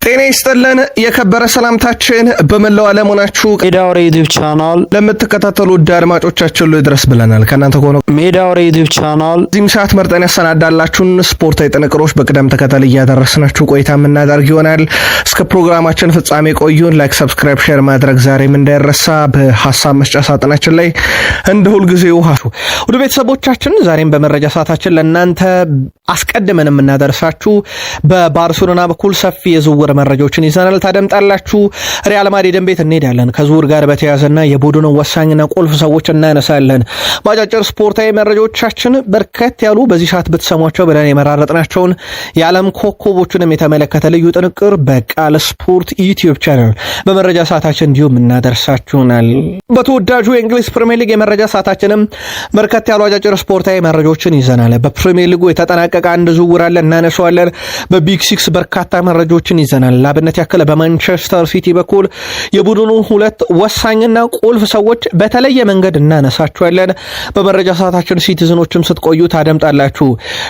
ጤና ይስጥልን የከበረ ሰላምታችን በመላው ዓለም ሆናችሁ ሜዳወሬ ዩቲዩብ ቻናል ለምትከታተሉ ውድ አድማጮቻችን ሁሉ ይድረስ ብለናል። ከናንተ ሆኖ ሜዳወሬ ዩቲዩብ ቻናል እዚህም ሰዓት መርጠን ያሰናዳላችሁን ስፖርታዊ ጥንቅሮች በቅደም ተከተል እያደረስናችሁ ቆይታ የምናደርግ ይሆናል። እስከ ፕሮግራማችን ፍጻሜ ቆዩን። ላይክ፣ ሰብስክራይብ፣ ሼር ማድረግ ዛሬም እንዳይረሳ። በሐሳብ መስጫ ሳጥናችን ላይ እንደ ሁልጊዜው ወደ ቤተሰቦቻችን ዛሬም በመረጃ ሰዓታችን ለእናንተ አስቀድመን የምናደርሳችሁ በባርሴሎና በኩል ሰፊ የዝውውር መረጃዎችን ይዘናል፣ ታደምጣላችሁ። ሪያል ማድሪድን ቤት እንሄዳለን። ከዝውውር ጋር በተያያዘና የቡድኑ ወሳኝና ቁልፍ ሰዎች እናነሳለን። በአጫጭር ስፖርታዊ መረጃዎቻችን በርከት ያሉ በዚህ ሰዓት ብትሰሟቸው ብለን የመራረጥናቸውን የዓለም ኮከቦችንም የተመለከተ ልዩ ጥንቅር በቃል ስፖርት ዩቲዩብ ቻናል በመረጃ ሰዓታችን እንዲሁም እናደርሳችሁናል። በተወዳጁ የእንግሊዝ ፕሪሚየር ሊግ የመረጃ ሰዓታችንም በርከት ያሉ አጫጭር ስፖርታዊ መረጃዎችን ይዘናል። በፕሪሚየር ሊጉ የተጠናቀቀ አንድ ዝውውር አለ፣ እናነሳዋለን። በቢግ ሲክስ በርካታ መረጃዎችን ይዘናል። ላብነት ያከለ በማንቸስተር ሲቲ በኩል የቡድኑ ሁለት ወሳኝና ቁልፍ ሰዎች በተለየ መንገድ እናነሳቸዋለን። በመረጃ ሰዓታችን ሲቲዝኖችም ስትቆዩ ታደምጣላችሁ።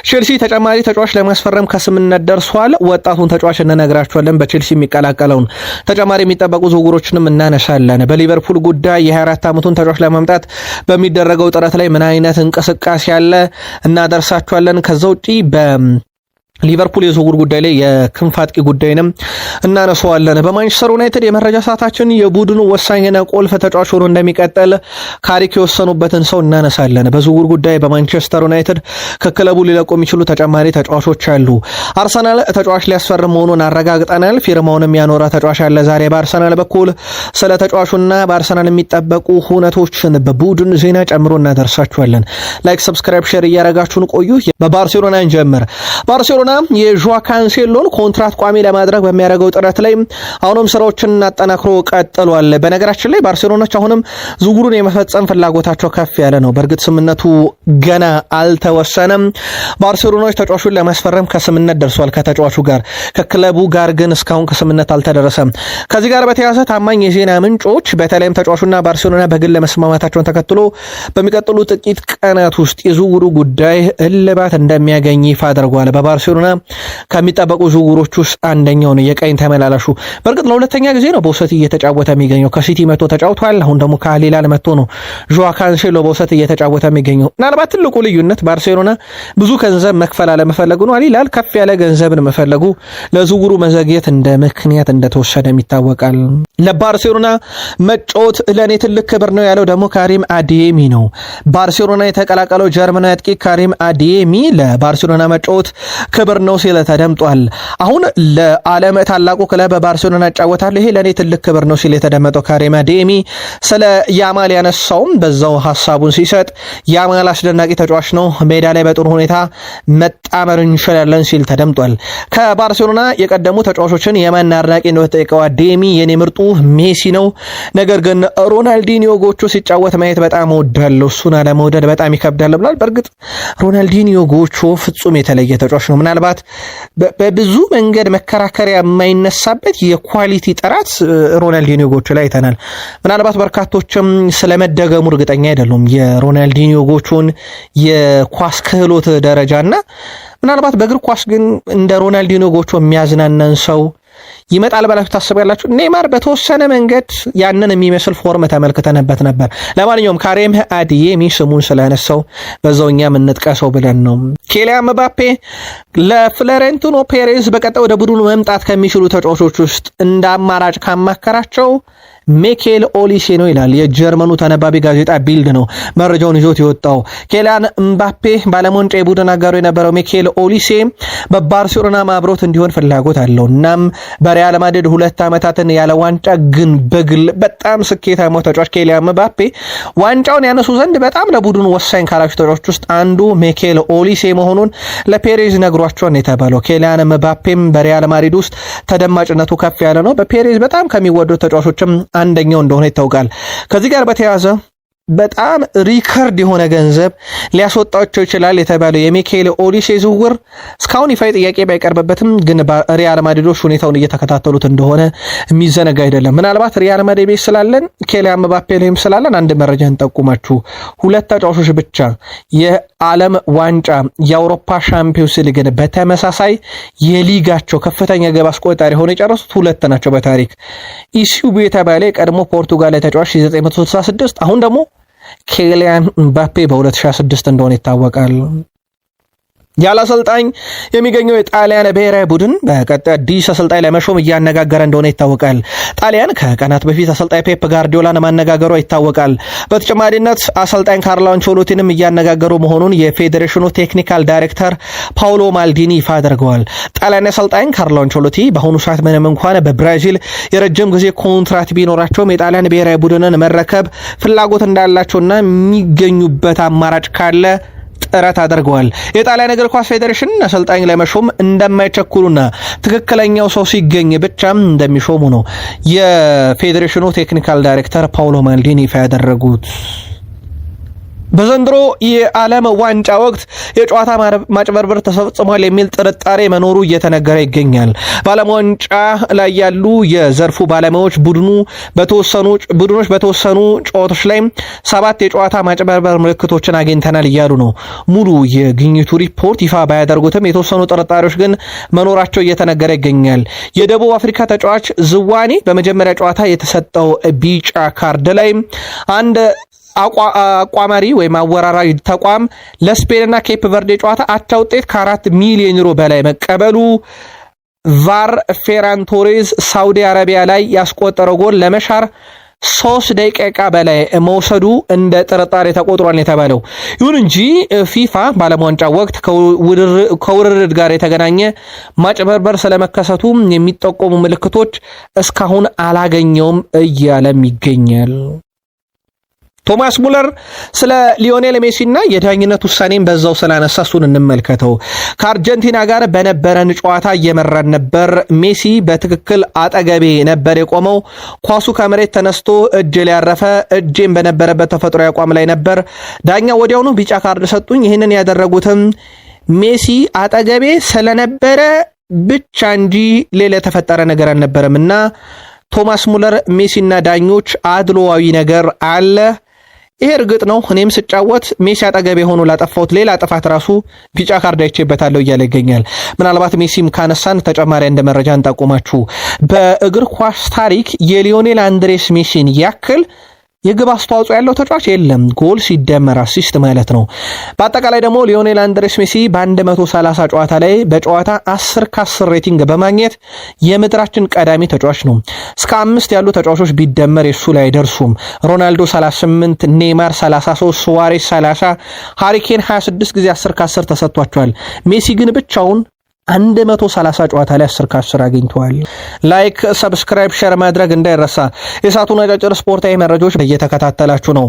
ቼልሲ ተጨማሪ ተጫዋች ለማስፈረም ከስምምነት ደርሷል። ወጣቱን ተጫዋች እንነግራችኋለን። በቼልሲ የሚቀላቀለውን ተጨማሪ የሚጠበቁ ዝውውሮችንም እናነሳለን። በሊቨርፑል ጉዳይ የ24 ዓመቱን ተጫዋች ለማምጣት በሚደረገው ጥረት ላይ ምን አይነት እንቅስቃሴ ያለ እናደርሳችኋለን። ከዛ ውጪ ሊቨርፑል የዝውውር ጉዳይ ላይ የክንፍ አጥቂ ጉዳይንም እናነሳዋለን። በማንቸስተር ዩናይትድ የመረጃ ሰዓታችን የቡድኑ ወሳኝና ቁልፍ ተጫዋች ሆኖ እንደሚቀጥል ካሪክ የወሰኑበትን ሰው እናነሳለን። በዝውውር ጉዳይ በማንቸስተር ዩናይትድ ከክለቡ ሊለቁ የሚችሉ ተጨማሪ ተጫዋቾች አሉ። አርሰናል ተጫዋች ሊያስፈርም መሆኑን አረጋግጠናል። ፊርማውንም ያኖረ ተጫዋች አለ። ዛሬ በአርሰናል በኩል ስለ ተጫዋቹና በአርሰናል የሚጠበቁ ሁነቶችን በቡድን ዜና ጨምሮ እናደርሳችኋለን። ላይክ፣ ሰብስክራይብ፣ ሼር እያረጋችሁን ቆዩ። በባርሴሎና እንጀምር። ባርሴሎና የዦዋ ካንሴሎን ኮንትራት ቋሚ ለማድረግ በሚያደርገው ጥረት ላይ አሁንም ስራዎችን አጠናክሮ ቀጥሏል። በነገራችን ላይ ባርሴሎናዎች አሁንም ዝውውሩን የመፈጸም ፍላጎታቸው ከፍ ያለ ነው። በእርግጥ ስምምነቱ ገና አልተወሰነም። ባርሴሎናዎች ተጫዋቹን ለማስፈረም ከስምምነት ደርሷል ከተጫዋቹ ጋር። ከክለቡ ጋር ግን እስካሁን ከስምምነት አልተደረሰም። ከዚህ ጋር በተያያዘ ታማኝ የዜና ምንጮች በተለይም ተጫዋቹና ባርሴሎና በግል መስማማታቸውን ተከትሎ በሚቀጥሉ ጥቂት ቀናት ውስጥ የዝውውሩ ጉዳይ እልባት እንደሚያገኝ ይፋ አድርጓል። በባርሴሎና ከሚጠበቁ ዝውውሮች ውስጥ አንደኛው ነው የቀኝ ተመላላሹ። በእርግጥ ለሁለተኛ ጊዜ ነው በውሰት እየተጫወተ የሚገኘው። ከሲቲ መጥቶ ተጫውቷል። አሁን ደግሞ ከሂላል መጥቶ ነው ዦዋ ካንሴሎ በውሰት እየተጫወተ የሚገኘው። ምናልባት ትልቁ ልዩነት ባርሴሎና ብዙ ገንዘብ መክፈል አለመፈለጉ ነው። ሂላል ከፍ ያለ ገንዘብን መፈለጉ ለዝውውሩ መዘግየት እንደ ምክንያት እንደተወሰደም ይታወቃል። ለባርሴሎና መጫወት ለእኔ ትልቅ ክብር ነው ያለው ደግሞ ካሪም አዲየሚ ነው። ባርሴሎና የተቀላቀለው ጀርመናዊ አጥቂ ካሪም አዲየሚ ለባርሴሎና መጫወት ክብር ነው ሲል ተደምጧል። አሁን ለዓለም ታላቁ ክለብ ባርሴሎና እጫወታለሁ፣ ይሄ ለእኔ ትልቅ ክብር ነው ሲል የተደመጠው ካሪም አዲየሚ ስለ ያማል ያነሳውም በዛው ሀሳቡን ሲሰጥ ያማል አስደናቂ ተጫዋች ነው፣ ሜዳ ላይ በጥሩ ሁኔታ መጣመር እንችላለን ሲል ተደምጧል። ከባርሴሎና የቀደሙ ተጫዋቾችን የማን አድናቂ ነው የተጠየቀው አዲየሚ የኔ ምርጡ ሜሲ ነው፣ ነገር ግን ሮናልዲኒዮ ጎቾ ሲጫወት ማየት በጣም እወዳለሁ፣ እሱን አለመውደድ በጣም ይከብዳል ብሏል። በእርግጥ ሮናልዲኒዮ ጎቾ ፍጹም የተለየ ተጫዋች ነው። ምናልባት በብዙ መንገድ መከራከሪያ የማይነሳበት የኳሊቲ ጥራት ሮናልዲኒዮ ጎቾ ላይ አይተናል። ምናልባት በርካቶችም ስለመደገሙ እርግጠኛ አይደሉም የሮናልዲኒዮ ጎቾን የኳስ ክህሎት ደረጃና ምናልባት በእግር ኳስ ግን እንደ ሮናልዲኒዮ ጎቾ የሚያዝናናን ሰው ይመጣል ብላችሁ ታስባላችሁ? ኔይማር በተወሰነ መንገድ ያንን የሚመስል ፎርም ተመልክተንበት ነበር። ለማንኛውም ካሪም አዲየሚ ስሙን ስለነሳው በዛውኛ የምንጥቀሰው ብለን ነው። ኬሊያን ምባፔ ለፍሎሬንቲኖ ፔሬዝ በቀጣይ ወደ ቡድኑ መምጣት ከሚችሉ ተጫዋቾች ውስጥ እንደ አማራጭ ካማከራቸው ሚኬል ኦሊሴ ነው ይላል የጀርመኑ ተነባቢ ጋዜጣ ቢልድ ነው መረጃውን ይዞት የወጣው። ኬሊያን ምባፔ ባለሞን ዋንጫ የቡድን አጋሩ የነበረው ሚኬል ኦሊሴ በባርሴሎና ማብሮት እንዲሆን ፍላጎት አለው። እናም በሪያል ማድሪድ 2 ዓመታትን ያለ ዋንጫ ግን በግል በጣም ስኬታማው ተጫዋች ኬሊያን ምባፔ ዋንጫውን ያነሱ ዘንድ በጣም ለቡድኑ ወሳኝ ካላቸው ተጫዋቾች ውስጥ አንዱ ሚኬል ኦሊሴ መሆኑን ለፔሬዝ ነግሯቸውን የተባለው። ኬሊያን ምባፔም በሪያል ማድሪድ ውስጥ ተደማጭነቱ ከፍ ያለ ነው። በፔሬዝ በጣም ከሚወደዱ ተጫዋቾችም አንደኛው እንደሆነ ይታወቃል። ከዚህ ጋር በተያያዘ በጣም ሪከርድ የሆነ ገንዘብ ሊያስወጣቸው ይችላል የተባለው የሚካኤል ኦሊሴ ዝውውር እስካሁን ይፋ ጥያቄ ባይቀርብበትም ግን ሪያል ማድሪዶች ሁኔታውን እየተከታተሉት እንደሆነ የሚዘነጋ አይደለም። ምናልባት ሪያል ማድሪድ ቤት ስላለን ኬሊያን ምባፔ ላይም ስላለን አንድ መረጃ እንጠቁማችሁ። 2 ተጫዋቾች ብቻ የዓለም ዋንጫ የአውሮፓ ሻምፒዮንስ ሊግን በተመሳሳይ የሊጋቸው ከፍተኛ ግብ አስቆጣሪ ሆነው የጨረሱት 2 ናቸው በታሪክ። ኢሲዩቢ የተባለ የቀድሞ ፖርቱጋል ተጫዋች 1966 አሁን ደግሞ ኬሊያን ምባፔ በ2026 እንደሆነ ይታወቃል። ያለ አሰልጣኝ የሚገኘው የጣሊያን ብሔራዊ ቡድን በቀጣይ አዲስ አሰልጣኝ ለመሾም እያነጋገረ እንደሆነ ይታወቃል። ጣሊያን ከቀናት በፊት አሰልጣኝ ፔፕ ጋርዲዮላን ማነጋገሯ ይታወቃል። በተጨማሪነት አሰልጣኝ ካርሎ አንቸሎቲንም እያነጋገሩ መሆኑን የፌዴሬሽኑ ቴክኒካል ዳይሬክተር ፓውሎ ማልዲኒ ይፋ አድርገዋል። ጣሊያን አሰልጣኝ ካርሎ አንቸሎቲ በአሁኑ ሰዓት ምንም እንኳን በብራዚል የረጅም ጊዜ ኮንትራት ቢኖራቸውም የጣሊያን ብሔራዊ ቡድንን መረከብ ፍላጎት እንዳላቸውና የሚገኙበት አማራጭ ካለ ጥረት አድርገዋል። የጣሊያን እግር ኳስ ፌዴሬሽን አሰልጣኝ ለመሾም እንደማይቸኩሉና ትክክለኛው ሰው ሲገኝ ብቻም እንደሚሾሙ ነው የፌዴሬሽኑ ቴክኒካል ዳይሬክተር ፓውሎ ማልዲኒ ይፋ ያደረጉት። በዘንድሮ የዓለም ዋንጫ ወቅት የጨዋታ ማጭበርበር ተፈጽሟል የሚል ጥርጣሬ መኖሩ እየተነገረ ይገኛል። በዓለም ዋንጫ ላይ ያሉ የዘርፉ ባለሙያዎች ቡድኖች በተወሰኑ ጨዋታዎች ላይ 7 የጨዋታ ማጭበርበር ምልክቶችን አግኝተናል እያሉ ነው። ሙሉ የግኝቱ ሪፖርት ይፋ ባያደርጉትም የተወሰኑ ጥርጣሬዎች ግን መኖራቸው እየተነገረ ይገኛል። የደቡብ አፍሪካ ተጫዋች ዝዋኔ በመጀመሪያ ጨዋታ የተሰጠው ቢጫ ካርድ ላይ አንድ አቋማሪ ወይም አወራራዊ ተቋም ለስፔንና ኬፕ ቨርዴ ጨዋታ አቻ ውጤት ከ4 ሚሊዮን ዩሮ በላይ መቀበሉ፣ ቫር ፌራን ቶሬዝ ሳውዲ አረቢያ ላይ ያስቆጠረው ጎል ለመሻር 3 ደቂቃ በላይ መውሰዱ እንደ ጥርጣሬ ተቆጥሯል የተባለው። ይሁን እንጂ ፊፋ በዓለም ዋንጫ ወቅት ከውርርድ ጋር የተገናኘ ማጭበርበር ስለመከሰቱ የሚጠቆሙ ምልክቶች እስካሁን አላገኘውም እያለም ይገኛል። ቶማስ ሙለር ስለ ሊዮኔል ሜሲና የዳኝነት ውሳኔን በዛው ስላነሳ እሱን እንመልከተው። ከአርጀንቲና ጋር በነበረን ጨዋታ እየመራን ነበር። ሜሲ በትክክል አጠገቤ ነበር የቆመው። ኳሱ ከመሬት ተነስቶ እጅ ላይ ያረፈ፣ እጄም በነበረበት ተፈጥሮ አቋም ላይ ነበር። ዳኛ ወዲያውኑ ቢጫ ካርድ ሰጡኝ። ይህንን ያደረጉትም ሜሲ አጠገቤ ስለነበረ ብቻ እንጂ ሌላ የተፈጠረ ነገር አልነበረም እና ቶማስ ሙለር ሜሲና ዳኞች አድሎዋዊ ነገር አለ። ይሄ እርግጥ ነው። እኔም ስጫወት ሜሲ አጠገቤ ሆኖ ላጠፋሁት ሌላ ጥፋት ራሱ ቢጫ ካርድ አይቼበታለሁ እያለ ይገኛል። ምናልባት ሜሲም ካነሳን ተጨማሪ እንደ መረጃ እንጠቁማችሁ። በእግር ኳስ ታሪክ የሊዮኔል አንድሬስ ሜሲን ያክል የግብ አስተዋጽኦ ያለው ተጫዋች የለም። ጎል ሲደመር አሲስት ማለት ነው። በአጠቃላይ ደግሞ ሊዮኔል አንድሬስ ሜሲ በ130 ጨዋታ ላይ በጨዋታ 10 ከ10 ሬቲንግ በማግኘት የምድራችን ቀዳሚ ተጫዋች ነው። እስከ 5 ያሉ ተጫዋቾች ቢደመር የሱ ላይ አይደርሱም። ሮናልዶ 38፣ ኔይማር 33፣ ሱዋሬስ 30፣ ሃሪኬን 26 ጊዜ 10 ከ10 ተሰጥቷቸዋል። ሜሲ ግን ብቻውን 130 ጨዋታ ላይ 10 ከ10 አግኝተዋል። ላይክ፣ ሰብስክራይብ፣ ሼር ማድረግ እንዳይረሳ። የሰዓቱን አጫጭር ስፖርታዊ መረጃዎች እየተከታተላችሁ ነው።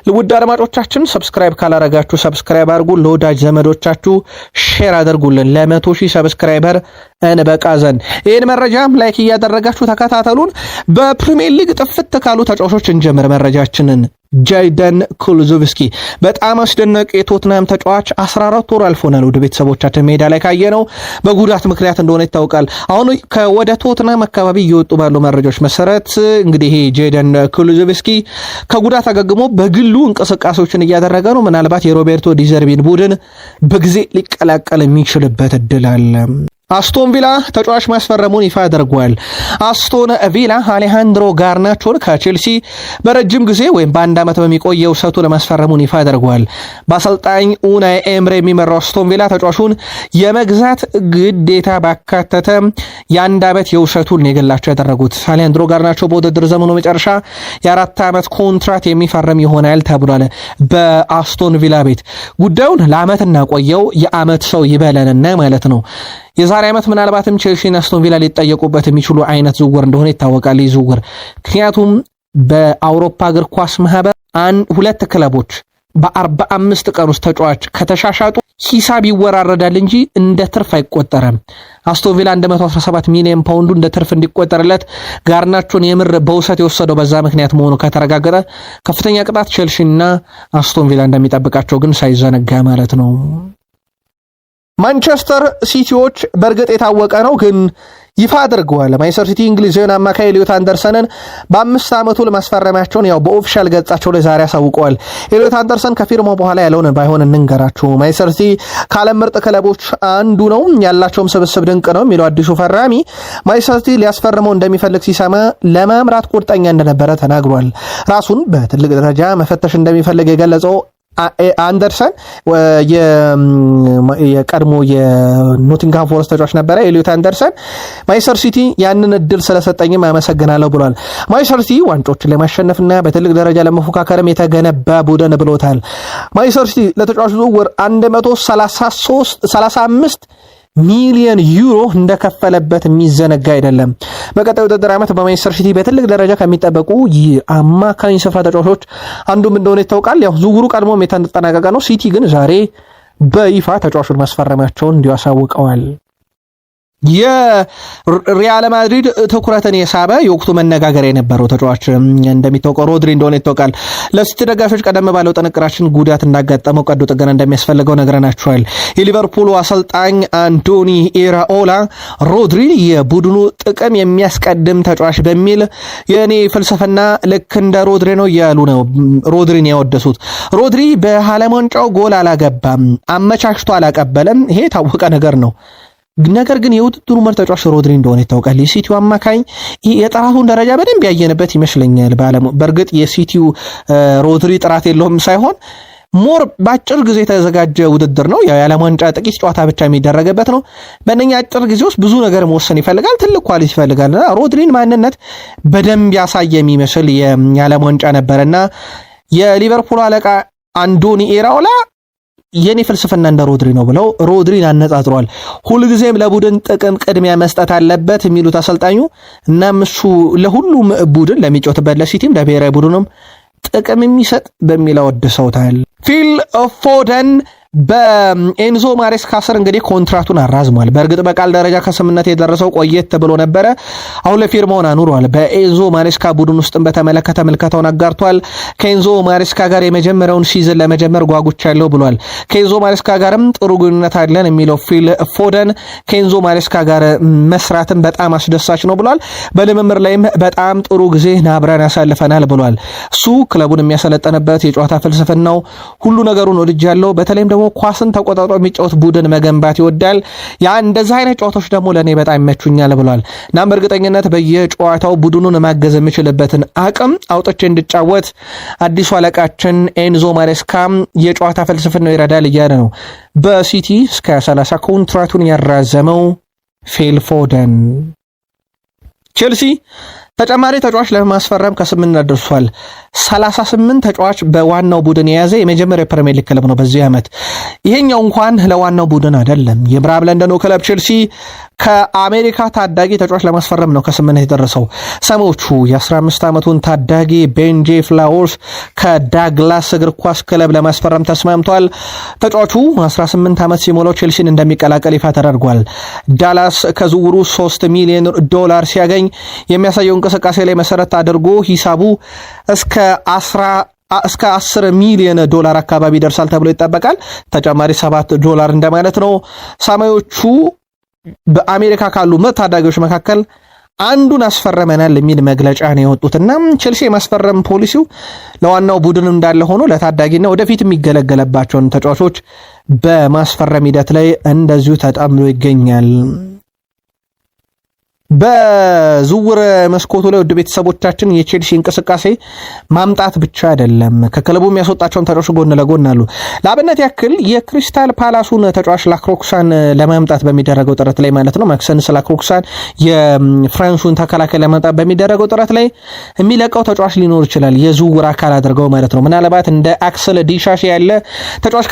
ለውድ አድማጮቻችን ሰብስክራይብ ካላረጋችሁ ሰብስክራይብ አድርጉ። ለወዳጅ ዘመዶቻችሁ ሼር አድርጉልን። ለ100,000 ሰብስክራይበር እንበቃ ዘንድ ይህን መረጃም ላይክ እያደረጋችሁ ተከታተሉን። በፕሪሚየር ሊግ ጥፍት ካሉ ተጫዋቾች እንጀምር መረጃችንን። ጃይደን ኩሉዙቭስኪ በጣም አስደናቂ የቶትናም ተጫዋች 14 ወር አልፎናል። ወደ ቤተሰቦቻችን ሜዳ ላይ ካየነው በጉዳት ምክንያት እንደሆነ ይታወቃል። አሁን ወደ ቶትናም አካባቢ እየወጡ ባሉ መረጃዎች መሰረት እንግዲህ ጃይደን ኩሉዙቭስኪ ከጉዳት አገግሞ በግሉ እንቅስቃሴዎችን እያደረገ ነው። ምናልባት የሮቤርቶ ዲዘርቢን ቡድን በጊዜ ሊቀላቀል የሚችልበት እድል አለ። አስቶን ቪላ ተጫዋች ማስፈረሙን ይፋ አድርጓል። አስቶን ቪላ አሌሃንድሮ ጋርናቾን ከቼልሲ በረጅም ጊዜ ወይም በ1 ዓመት በሚቆየው ውሰቱ ለማስፈረሙን ይፋ አድርጓል። በአሰልጣኝ ኡናይ ኤምሬ የሚመራው አስቶን ቪላ ተጫዋቹን የመግዛት ግዴታ ባካተተ የ1 ዓመት የውሰቱን የግላቸው ያደረጉት። አሌሃንድሮ ጋርናቾ በውድድር ዘመኑ መጨረሻ የ4 ዓመት ኮንትራት የሚፈርም ይሆናል ተብሏል። በአስቶን ቪላ ቤት ጉዳዩን ለዓመት እናቆየው፣ የዓመት ሰው ይበለንና ማለት ነው። የዛሬ ዓመት ምናልባትም ቼልሲና አስቶን ቪላ ሊጠየቁበት የሚችሉ አይነት ዝውውር እንደሆነ ይታወቃል። ይህ ዝውውር ምክንያቱም በአውሮፓ እግር ኳስ ማህበር 2 ክለቦች በ45 ቀን ውስጥ ተጫዋች ከተሻሻጡ ሂሳብ ይወራረዳል እንጂ እንደ ትርፍ አይቆጠርም። አስቶን ቪላ 117 ሚሊዮን ፓውንዱ እንደ ትርፍ እንዲቆጠርለት ጋርናቾን የምር በውሰት የወሰደው በዛ ምክንያት መሆኑ ከተረጋገጠ ከፍተኛ ቅጣት ቼልሲና አስቶን ቪላ እንደሚጠብቃቸው ግን ሳይዘነጋ ማለት ነው። ማንቸስተር ሲቲዎች በእርግጥ የታወቀ ነው ግን ይፋ አድርገዋል። ማንቸስተር ሲቲ እንግሊዛዊውን አማካይ ኤሊዮት አንደርሰንን በ5 ዓመቱ ለማስፈረማቸውን ያው በኦፊሻል ገጻቸው ላይ ዛሬ አሳውቀዋል። ኤሊዮት አንደርሰን ከፊርማው በኋላ ያለውን ባይሆን እንንገራችሁ። ማንቸስተር ሲቲ ከዓለም ምርጥ ክለቦች አንዱ ነው፣ ያላቸውም ስብስብ ድንቅ ነው የሚለው አዲሱ ፈራሚ ማንቸስተር ሲቲ ሊያስፈርመው እንደሚፈልግ ሲሰማ ለማምራት ቁርጠኛ እንደነበረ ተናግሯል። ራሱን በትልቅ ደረጃ መፈተሽ እንደሚፈልግ የገለጸው አንደርሰን የቀድሞ የኖቲንግሃም ፎረስት ተጫዋች ነበረ። ኤሊዮት አንደርሰን ማንቸስተር ሲቲ ያንን እድል ስለሰጠኝም አመሰግናለሁ ብሏል። ማንቸስተር ሲቲ ዋንጫዎችን ለማሸነፍና በትልቅ ደረጃ ለመፎካከርም የተገነባ ቡድን ብሎታል። ማንቸስተር ሲቲ ለተጫዋቹ ዝውውር 135 ሚሊዮን ዩሮ እንደከፈለበት የሚዘነጋ አይደለም። በቀጣዩ ውድድር ዓመት በማንቸስተር ሲቲ በትልቅ ደረጃ ከሚጠበቁ የአማካኝ ስፍራ ተጫዋቾች አንዱም እንደሆነ ይታወቃል። ያው ዝውውሩ ቀድሞም የተጠናቀቀ ነው። ሲቲ ግን ዛሬ በይፋ ተጫዋቹን ማስፈረማቸውን እንዲያሳውቀዋል። የሪያል ማድሪድ ትኩረትን የሳበ የወቅቱ መነጋገር የነበረው ተጫዋች እንደሚታወቀው ሮድሪ እንደሆነ ይታወቃል። ለሲቲ ደጋፊዎች ቀደም ባለው ጥንቅራችን ጉዳት እንዳጋጠመው ቀዶ ጥገና እንደሚያስፈልገው ነግረናቸዋል። የሊቨርፑሉ አሰልጣኝ አንቶኒ ኢራኦላ ሮድሪ የቡድኑ ጥቅም የሚያስቀድም ተጫዋች በሚል የኔ ፍልስፍና ልክ እንደ ሮድሪ ነው እያሉ ነው ሮድሪን ያወደሱት። ሮድሪ በዓለም ዋንጫው ጎል አላገባም፣ አመቻችቶ አላቀበለም። ይሄ የታወቀ ነገር ነው። ነገር ግን የውድድሩ ምርጥ ተጫዋች ሮድሪ እንደሆነ ይታወቃል። የሲቲው አማካኝ የጥራቱን ደረጃ በደንብ ያየንበት ይመስለኛል። በእርግጥ የሲቲው ሮድሪ ጥራት የለውም ሳይሆን ሞር በአጭር ጊዜ የተዘጋጀ ውድድር ነው። የዓለም ዋንጫ ጥቂት ጨዋታ ብቻ የሚደረግበት ነው። በእነኛ አጭር ጊዜ ውስጥ ብዙ ነገር መወሰን ይፈልጋል፣ ትልቅ ኳሊቲ ይፈልጋልና ሮድሪን ማንነት በደንብ ያሳየ የሚመስል የዓለም ዋንጫ ነበርና የሊቨርፑል አለቃ አንቶኒ ኢራኦላ የኔ ፍልስፍና እንደ ሮድሪ ነው ብለው ሮድሪን አነጻጽሯል። ሁልጊዜም ለቡድን ጥቅም ቅድሚያ መስጠት አለበት የሚሉት አሰልጣኙ እናም እሱ ለሁሉም ቡድን ለሚጫወትበት ለሲቲም ለብሔራዊ ቡድኑም ጥቅም የሚሰጥ በሚለው ወድሰውታል። ፊል ፎደን በኤንዞ ማሬስካ ስር እንግዲህ ኮንትራቱን አራዝሟል። በእርግጥ በቃል ደረጃ ከስምምነት የደረሰው ቆየት ብሎ ነበረ። አሁን ለፊርማውን አኑሯል። በኤንዞ ማሬስካ ቡድን ውስጥም በተመለከተ ምልከታውን አጋርቷል። ከኤንዞ ማሬስካ ጋር የመጀመሪያውን ሲዝን ለመጀመር ጓጉቻለሁ ብሏል። ከኤንዞ ማሬስካ ጋርም ጥሩ ግንኙነት አለን የሚለው ፊል ፎደን ከኤንዞ ማሬስካ ጋር መስራትም በጣም አስደሳች ነው ብሏል። በልምምር ላይም በጣም ጥሩ ጊዜ አብረን ያሳልፈናል ብሏል። እሱ ክለቡን የሚያሰለጠንበት የጨዋታ ፍልስፍናው ሁሉ ነገሩን ወድጃለሁ። በተለይም ደግሞ ኳስን ተቆጣጥሮ የሚጫወት ቡድን መገንባት ይወዳል። ያ እንደዚህ አይነት ጨዋታዎች ደግሞ ለኔ በጣም ይመቹኛል ብሏል። እናም በእርግጠኝነት በየጨዋታው ቡድኑን ማገዝ የምችልበትን አቅም አውጥቼ እንድጫወት አዲሱ አለቃችን ኤንዞ ማሬስካ የጨዋታ ፍልስፍናው ይረዳል እያለ ነው። በሲቲ እስከ 30 ኮንትራቱን ያራዘመው ፊል ፎደን። ቼልሲ ተጨማሪ ተጫዋች ለማስፈረም ከስምምነት ደርሷል። 38 ተጫዋች በዋናው ቡድን የያዘ የመጀመሪያ ፕሪሚየር ሊግ ክለብ ነው በዚህ ዓመት። ይሄኛው እንኳን ለዋናው ቡድን አይደለም። የምዕራብ ለንደኑ ክለብ ቼልሲ ከአሜሪካ ታዳጊ ተጫዋች ለማስፈረም ነው ከስምምነት የደረሰው። ሰሞቹ የ15 ዓመቱን ታዳጊ ቤንጄ ፍላወርስ ከዳግላስ እግር ኳስ ክለብ ለማስፈረም ተስማምቷል። ተጫዋቹ 18 ዓመት ሲሞላው ቼልሲን እንደሚቀላቀል ይፋ ተደርጓል። ዳላስ ከዝውውሩ $3 ሚሊዮን ሲያገኝ የሚያሳየው እንቅስቃሴ ላይ መሰረት አድርጎ ሂሳቡ እስከ $10 ሚሊዮን አካባቢ ይደርሳል ተብሎ ይጠበቃል። ተጨማሪ $7 እንደማለት ነው። ሰማዮቹ በአሜሪካ ካሉ ምርጥ ታዳጊዎች መካከል አንዱን አስፈረመናል የሚል መግለጫ ነው የወጡትና ቼልሲ የማስፈረም ፖሊሲው ለዋናው ቡድን እንዳለ ሆኖ ለታዳጊና ወደፊት የሚገለገለባቸውን ተጫዋቾች በማስፈረም ሂደት ላይ እንደዚሁ ተጠምዶ ይገኛል። በዝውውር መስኮቱ ላይ ወደ ቤተሰቦቻችን የቼልሲ እንቅስቃሴ ማምጣት ብቻ አይደለም፣ ከክለቡ የሚያስወጣቸውን ተጫዋቾች ጎን ለጎን አሉ። ለአብነት ያክል የክሪስታል ፓላሱን ተጫዋች ላክሮክሳን ለማምጣት በሚደረገው ጥረት ላይ ማለት ነው ማክሰንስ ላክሮክሳን የፍራንሱን ተከላካይ ለማምጣት በሚደረገው ጥረት ላይ የሚለቀው ተጫዋች ሊኖር ይችላል፣ የዝውውር አካል አድርገው ማለት ነው። ምናልባት እንደ አክሰል ዲሻሽ ያለ ተጫዋች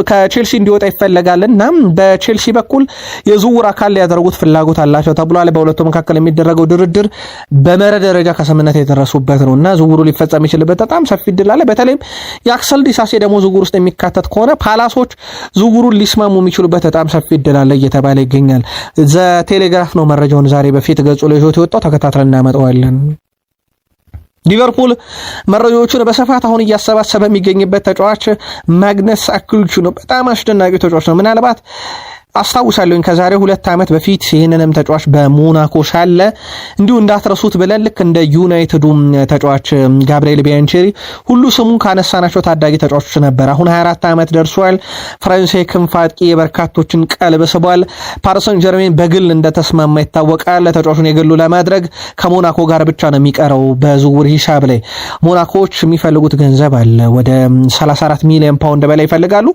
ከቼልሲ እንዲወጣ ይፈለጋልና በቼልሲ በኩል የዝውውር አካል ሊያደርጉት ፍላጎት አላቸው ተብሏል። በሁለቱ መካከል የሚደረገው ድርድር በመርህ ደረጃ ከስምምነት የተደረሱበት ነውና ዝውውሩ ሊፈጸም ይችላልበት በጣም ሰፊ እድል አለ። በተለይም የአክሰል ዲሳሴ ደግሞ ዝውውር ውስጥ የሚካተት ከሆነ ፓላሶች ዝውውሩን ሊስማሙ የሚችሉበት በጣም ሰፊ እድል አለ እየተባለ ይገኛል። ዘ ቴሌግራፍ ነው መረጃውን ዛሬ በፊት ገጹ ላይ ይዞት የወጣው። ተከታትለን እናመጣዋለን። ሊቨርፑል መረጃዎቹን በስፋት አሁን እያሰባሰበ የሚገኝበት ተጫዋች ማግነስ አክሉቹ ነው። በጣም አስደናቂ ተጫዋች ነው። ምናልባት አስታውሳለሁኝ ከዛሬ 2 ዓመት በፊት ይህንንም ተጫዋች በሞናኮ ሳለ እንዲሁ እንዳትረሱት ብለን ልክ እንደ ዩናይትዱ ተጫዋች ጋብሪኤል ቢያንቼሪ ሁሉ ስሙን ካነሳናቸው ታዳጊ ተጫዋቾች ነበር። አሁን 24 ዓመት ደርሷል። ፈረንሳይ ክንፍ አጥቂ የበርካቶችን ቀልብ ስቧል። ፓሪሰን ጀርሜን በግል እንደተስማማ ይታወቃል። ተጫዋቹን የግሉ ለማድረግ ከሞናኮ ጋር ብቻ ነው የሚቀረው። በዝውውር ሂሳብ ላይ ሞናኮዎች የሚፈልጉት ገንዘብ አለ። ወደ 34 ሚሊዮን ፓውንድ በላይ ይፈልጋሉ።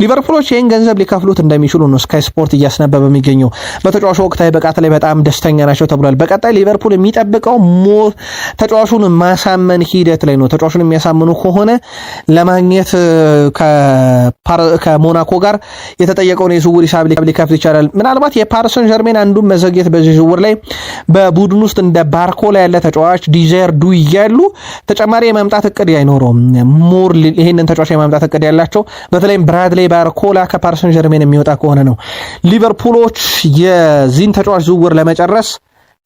ሊቨርፑሎች ይህን ገንዘብ ሊከፍሉት እንደሚችሉ ነው ስካይ ስፖርት እያስነበበ የሚገኘው። በተጫዋቹ ወቅታዊ ብቃት ላይ በጣም ደስተኛ ናቸው ተብሏል። በቀጣይ ሊቨርፑል የሚጠብቀው ተጫዋቹን ማሳመን ሂደት ላይ ነው። ተጫዋቹን የሚያሳምኑ ከሆነ ለማግኘት ከሞናኮ ጋር የተጠየቀውን የዝውውር ሂሳብ ሊከፍል ይቻላል። ምናልባት የፓሪሰን ጀርሜን አንዱን መዘግየት በዚህ ዝውውር ላይ በቡድን ውስጥ እንደ ባርኮላ ያለ ተጫዋች ዲዘር ዱ እያሉ ተጨማሪ የማምጣት እቅድ አይኖረውም። ሞር ይሄንን ተጫዋች የማምጣት እቅድ ያላቸው በተለይም ብራድሌ ባርኮላ ከፓሪሰን ጀርሜን የሚወጣ ከሆነ ነው። ሊቨርፑሎች የዚህን ተጫዋች ዝውውር ለመጨረስ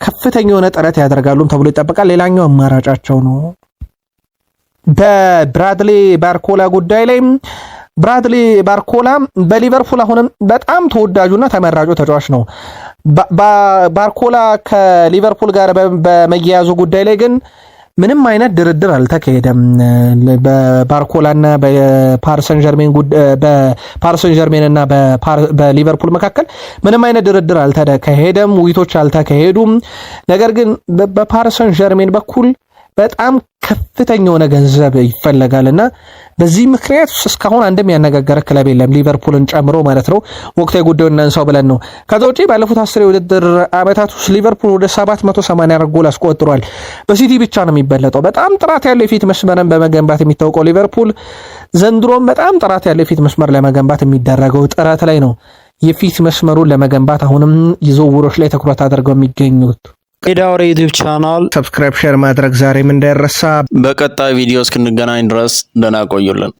ከፍተኛ የሆነ ጥረት ያደርጋሉም ተብሎ ይጠበቃል። ሌላኛው አማራጫቸው ነው። በብራድሌ ባርኮላ ጉዳይ ላይ ብራድሌ ባርኮላ በሊቨርፑል አሁንም በጣም ተወዳጁና ተመራጩ ተጫዋች ነው። ባርኮላ ከሊቨርፑል ጋር በመያያዙ ጉዳይ ላይ ግን ምንም አይነት ድርድር አልተካሄደም። በባርኮላና በፓሪሰን ጀርሜን እና በሊቨርፑል መካከል ምንም አይነት ድርድር አልተካሄደም። ውይይቶች አልተካሄዱም። ነገር ግን በፓሪሰን ጀርሜን በኩል በጣም ከፍተኛ የሆነ ገንዘብ ይፈለጋልና በዚህ ምክንያት እስካሁን አንድም ያነጋገረ ክለብ የለም ሊቨርፑልን ጨምሮ ማለት ነው። ወቅታዊ ጉዳዩን እናንሳው ብለን ነው። ከዛ ውጪ ባለፉት 10 የውድድር ዓመታት ውስጥ ሊቨርፑል ወደ 784 ጎል አስቆጥሯል። በሲቲ ብቻ ነው የሚበለጠው። በጣም ጥራት ያለው የፊት መስመርን በመገንባት የሚታወቀው ሊቨርፑል ዘንድሮም በጣም ጥራት ያለው የፊት መስመር ለመገንባት የሚደረገው ጥረት ላይ ነው። የፊት መስመሩን ለመገንባት አሁንም ዝውውሮች ላይ ትኩረት አድርገው የሚገኙት ሜዳ ወሬ ዩቲዩብ ቻናል ሰብስክራይብ ሼር ማድረግ ዛሬም እንዳይረሳ። በቀጣይ ቪዲዮ እስክንገናኝ ድረስ ደህና ቆዩልን።